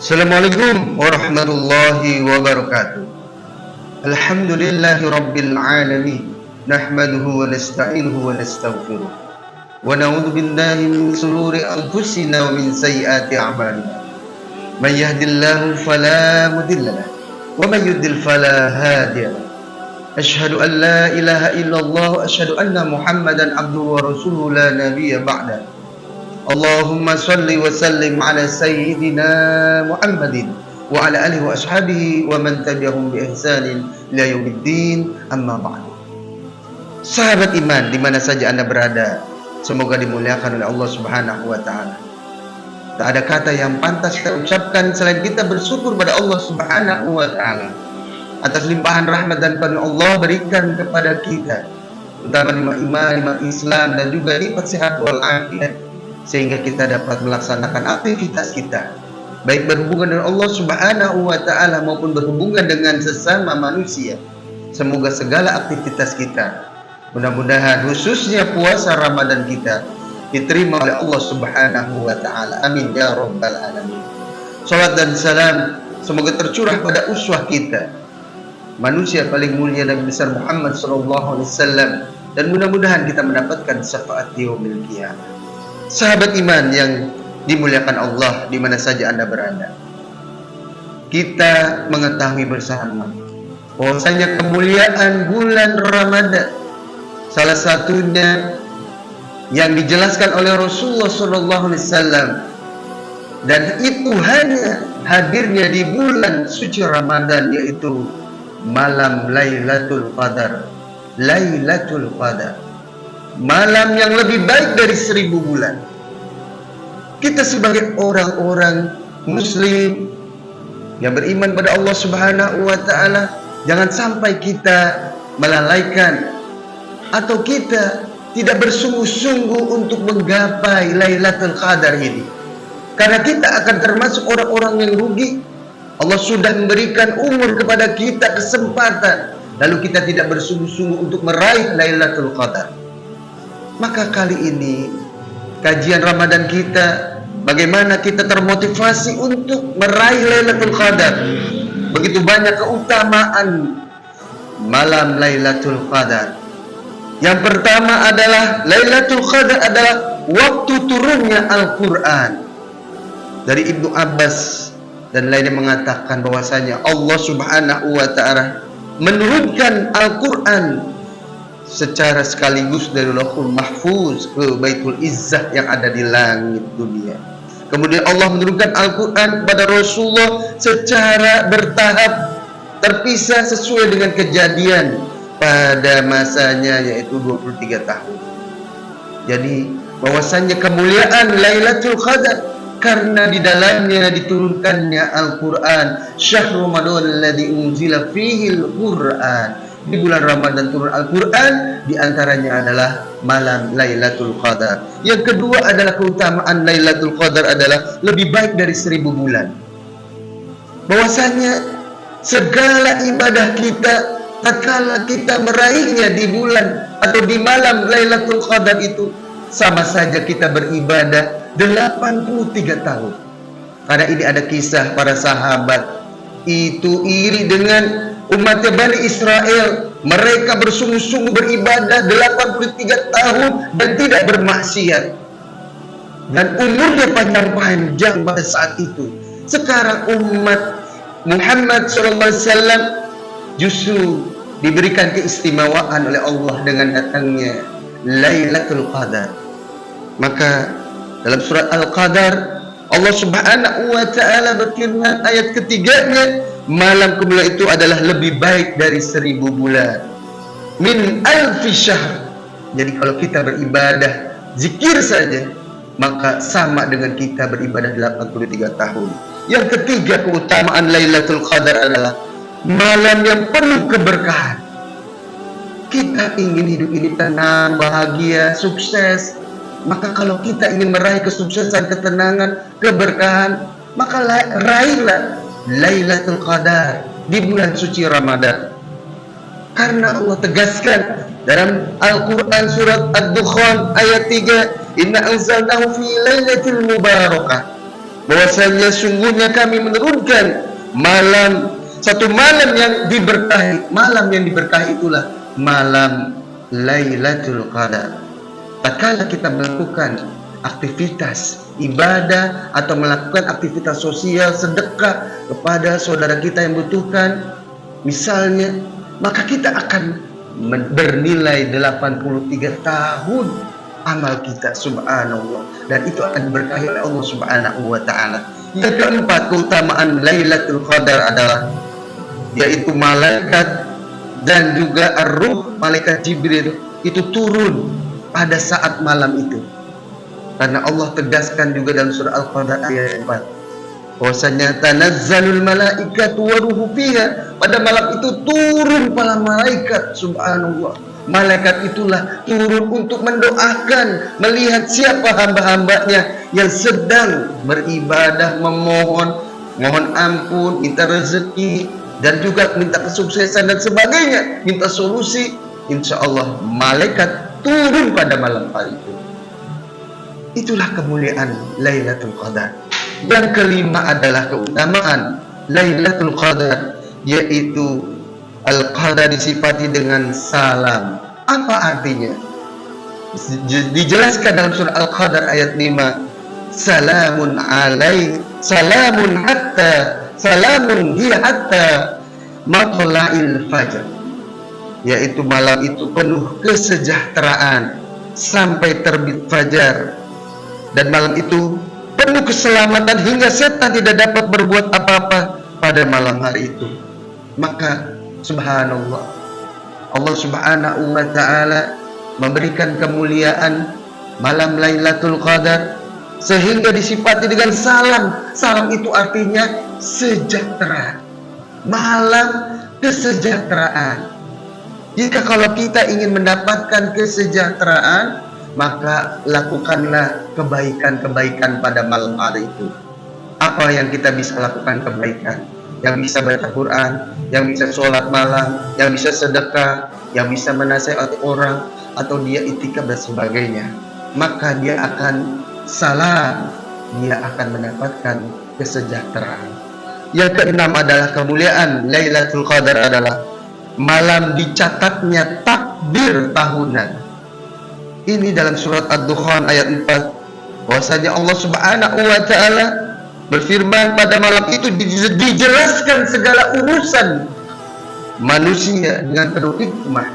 Assalamualaikum warahmatullahi wabarakatuh. Alhamdulillahi rabbil alamin. Nahmaduhu wa nasta'inuhu wa nastaghfiruh. Wa na'udzu billahi min shururi anfusina wa min sayyiati a'malina. May yahdihillahu fala mudilla lahu wa may yudlil fala hadiya lahu. Asyhadu an la ilaha illallah wa asyhadu anna Muhammadan abduhu wa rasuluhu la nabiyya ba'da. Allahumma salli wa sallim ala sayyidina Muhammadin wa ala alihi wa ashabihi wa man tabi'ahum bi ihsanin ila yaumiddin, amma ba'd. Sahabat iman di mana saja Anda berada, semoga dimuliakan oleh Allah Subhanahu wa taala. Tak ada kata yang pantas kita ucapkan selain kita bersyukur pada Allah Subhanahu wa taala atas limpahan rahmat dan karunia Allah berikan kepada kita, terutama nikmat iman, nikmat Islam dan juga nikmat sehat wal afiat, sehingga kita dapat melaksanakan aktivitas kita, baik berhubungan dengan Allah Subhanahu wa taala maupun berhubungan dengan sesama manusia. Semoga segala aktivitas kita, mudah-mudahan khususnya puasa Ramadan kita, diterima oleh Allah Subhanahu wa taala. Amin ya rabbal alamin. Salawat dan salam semoga tercurah pada uswah kita, manusia paling mulia Nabi besar Muhammad sallallahu alaihi wasallam, dan mudah-mudahan kita mendapatkan syafaat di yaumil qiyamah. Sahabat iman yang dimuliakan Allah di mana saja Anda berada, kita mengetahui bersama bahwasanya kemuliaan bulan Ramadan salah satunya yang dijelaskan oleh Rasulullah SAW, dan itu hanya hadirnya di bulan suci Ramadan, yaitu malam Lailatul Qadar. Lailatul Qadar, malam yang lebih baik dari 1000 bulan. Kita sebagai orang-orang muslim yang beriman pada Allah Subhanahu wa taala, jangan sampai kita melalaikan atau kita tidak bersungguh-sungguh untuk menggapai Lailatul Qadar ini, karena kita akan termasuk orang-orang yang rugi. Allah sudah memberikan umur kepada kita, kesempatan, lalu kita tidak bersungguh-sungguh untuk meraih Lailatul Qadar. Maka kali ini kajian Ramadan kita, bagaimana kita termotivasi untuk meraih Lailatul Qadar. Begitu banyak keutamaan malam Lailatul Qadar. Yang pertama adalah Lailatul Qadar adalah waktu turunnya Al-Quran. Dari Ibnu Abbas dan lainnya mengatakan bahwasanya Allah Subhanahu wa taala menurunkan Al-Quran secara sekaligus dari Lauhul Mahfuz ke Baitul Izzah yang ada di langit dunia. Kemudian Allah menurunkan Al-Quran kepada Rasulullah secara bertahap, terpisah sesuai dengan kejadian pada masanya, yaitu 23 tahun. Jadi bahwasanya kemuliaan Lailatul Qadar karena di dalamnya diturunkannya Al-Quran. Syahrul Ramadan alladzi unzila fihi Al-Quran. Di bulan Ramadan turun Al-Quran, diantaranya adalah malam Lailatul Qadar. Yang kedua adalah keutamaan Lailatul Qadar adalah lebih baik dari 1000 bulan. Bahwasanya segala ibadah kita, tatkala kita meraihnya di bulan atau di malam Lailatul Qadar itu, sama saja kita beribadah 83 tahun. Karena ini ada kisah para sahabat itu iri dengan umat Bani Israel. Mereka bersungguh-sungguh beribadah 83 tahun dan tidak bermaksiat, dan umurnya panjang-panjang pada saat itu. Sekarang umat Muhammad SAW justru diberikan keistimewaan oleh Allah dengan datangnya Lailatul Qadar. Maka dalam surat Al-Qadar Allah Subhanahu wa taala berfirman ayat ketiganya, malam kemuliaan itu adalah lebih baik dari 1000 bulan. Min alfi syahr. Jadi kalau kita beribadah zikir saja, maka sama dengan kita beribadah 83 tahun. Yang ketiga keutamaan Lailatul Qadar adalah malam yang penuh keberkahan. Kita ingin hidup ini tenang, bahagia, sukses. Maka kalau kita ingin meraih kesuksesan, ketenangan, keberkahan, maka raihlah Lailatul Qadar di bulan suci Ramadan. Karena Allah tegaskan dalam Al-Quran surat Ad-Dukhan ayat 3, Inna anzalnahu fi lailatul mubarakah. bahwasanya sungguhnya kami menurunkan satu malam yang diberkahi. Malam yang diberkahi itulah malam Lailatul Qadar. Tatkala kita melakukan aktivitas ibadah atau melakukan aktivitas sosial, sedekah kepada saudara kita yang membutuhkan misalnya, maka kita akan bernilai 83 tahun amal kita, subhanallah, dan itu akan diberkahi oleh Allah subhanahu wa ta'ala. Yang keempat, keutamaan Lailatul Qadar adalah yaitu malaikat dan juga ar-ruh, malaikat Jibril itu turun pada saat malam itu. Karena Allah tegaskan juga dalam surah Al-Qadar ayat 4, bahwasanya tanazzalul malaikatu wa ruhu fiha, pada malam itu turun para malaikat, subhanallah. Malaikat itulah turun untuk mendoakan, melihat siapa hamba-hambanya yang sedang beribadah, mohon ampun, minta rezeki, dan juga minta kesuksesan dan sebagainya, minta solusi. Insya Allah malaikat turun pada malam hari itu. Itulah kemuliaan Lailatul Qadar. Yang kelima adalah keutamaan Lailatul Qadar, yaitu Al-Qadar disifati dengan salam. Apa artinya? Dijelaskan dalam surah Al-Qadar ayat 5, salamun hiya hatta matla'il fajr, yaitu malam itu penuh kesejahteraan sampai terbit fajar, dan malam itu penuh keselamatan hingga setan tidak dapat berbuat apa-apa pada malam hari itu. Maka subhanallah, Allah subhanahu wa ta'ala memberikan kemuliaan malam Lailatul Qadar sehingga disifati dengan salam. Salam itu artinya sejahtera, malam kesejahteraan. Jika kalau kita ingin mendapatkan kesejahteraan, maka lakukanlah kebaikan-kebaikan pada malam hari itu. Apa yang kita bisa lakukan kebaikan? Yang bisa baca Quran, yang bisa sholat malam, yang bisa sedekah, yang bisa menasihati orang, atau dia itikaf dan sebagainya, maka dia akan salam, dia akan mendapatkan kesejahteraan. Yang keenam adalah kemuliaan Lailatul Qadar adalah malam dicatatnya takbir tahunan. Ini dalam surat Ad-Dukhan ayat 4, bahwasanya Allah subhanahu wa ta'ala berfirman, pada malam itu dijelaskan segala urusan manusia dengan penuh hikmah.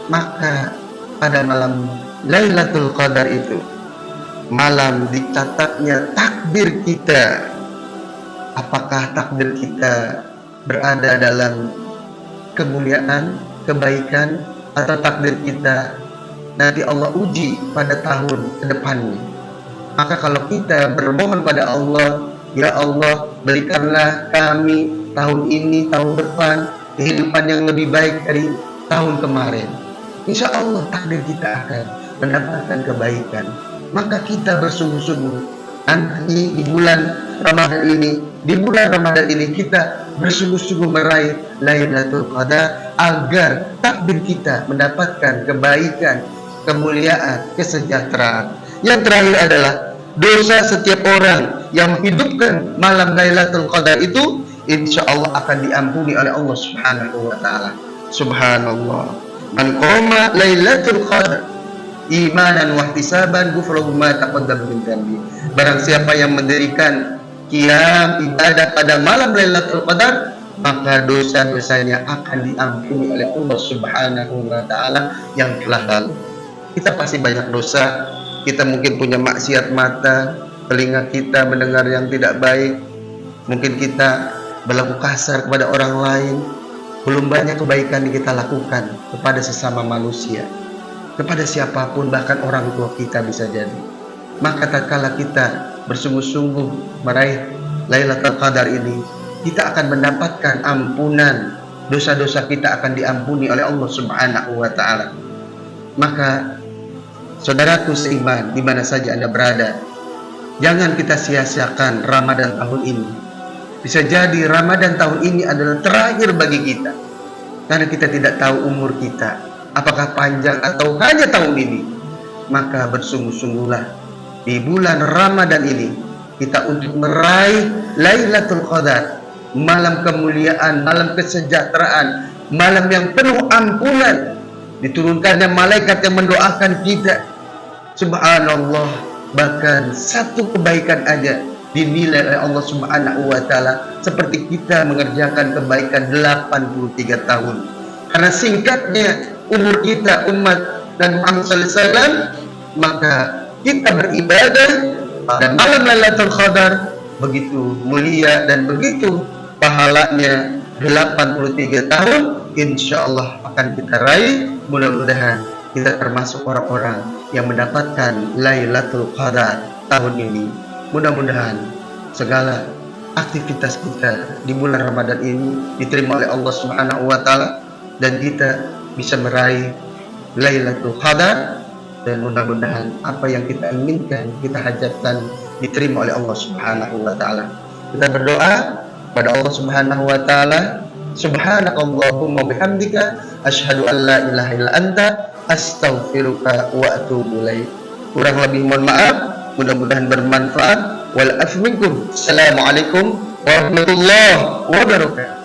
Maka pada malam Lailatul Qadar itu malam dicatatnya takbir kita. Apakah takbir kita berada dalam kemuliaan, kebaikan, atau takbir kita nanti Allah uji pada tahun ke depannya? Maka kalau kita bermohon pada Allah, ya Allah, berikanlah kami tahun ini, tahun depan, kehidupan yang lebih baik dari tahun kemarin, insya Allah takdir kita akan mendapatkan kebaikan. Maka kita bersungguh-sungguh nanti di bulan Ramadan ini kita bersungguh-sungguh meraih Lailatul Qadar agar takdir kita mendapatkan kebaikan, kemuliaan, kesejahteraan. Yang terakhir adalah dosa setiap orang yang menghidupkan malam Lailatul Qadar itu insya Allah akan diampuni oleh Allah subhanahu wa ta'ala. Subhanallah, man qama Lailatul Qadar imanan wa ihtisaban ghufira ma taqaddama min dhanbi. Barang siapa yang mendirikan qiyam ibadah pada malam Lailatul Qadar, maka dosa-dosanya akan diampuni oleh Allah subhanahu wa ta'ala yang telah lalu. Kita pasti banyak dosa. Kita mungkin punya maksiat mata, telinga kita mendengar yang tidak baik, mungkin kita berlaku kasar kepada orang lain. Belum banyak kebaikan yang kita lakukan kepada sesama manusia, kepada siapapun, bahkan orang tua kita bisa jadi. Maka tatkala kita bersungguh-sungguh meraih Lailatul Qadar ini, kita akan mendapatkan ampunan, dosa-dosa kita akan diampuni oleh Allah subhanahu wa ta'ala. Maka saudaraku seiman, di mana saja Anda berada, jangan kita sia-siakan Ramadan tahun ini. Bisa jadi Ramadan tahun ini adalah terakhir bagi kita, karena kita tidak tahu umur kita apakah panjang atau hanya tahun ini. Maka bersungguh-sungguhlah di bulan Ramadan ini, kita untuk meraih Lailatul Qadar, malam kemuliaan, malam kesejahteraan, malam yang penuh ampunan. Diturunkannya malaikat yang mendoakan kita. Subhanallah, bahkan satu kebaikan aja dinilai oleh Allah Subhanahu wa taala seperti kita mengerjakan kebaikan 83 tahun. Karena singkatnya umur kita umat dan Muhammad sallallahu alaihi wasallam, maka kita beribadah pada malam Lailatul Qadar begitu mulia dan begitu pahalanya 83 tahun, insyaallah akan kita raih. Mudah-mudahan kita termasuk orang-orang yang mendapatkan Lailatul Qadar tahun ini. Mudah-mudahan segala aktivitas kita di bulan Ramadan ini diterima oleh Allah Subhanahu wa taala dan kita bisa meraih Lailatul Qadar, dan mudah-mudahan apa yang kita inginkan, kita hajatkan diterima oleh Allah Subhanahu wa taala. Kita berdoa pada Allah Subhanahu wa taala, subhanakallahumma bihamdika asyhadu an la ilaha illa anta astaghfiruka wa atubu ilaik. Kurang lebih mohon maaf, mudah-mudahan bermanfaat. Wal afu minkum. Assalamualaikum warahmatullahi wabarakatuh.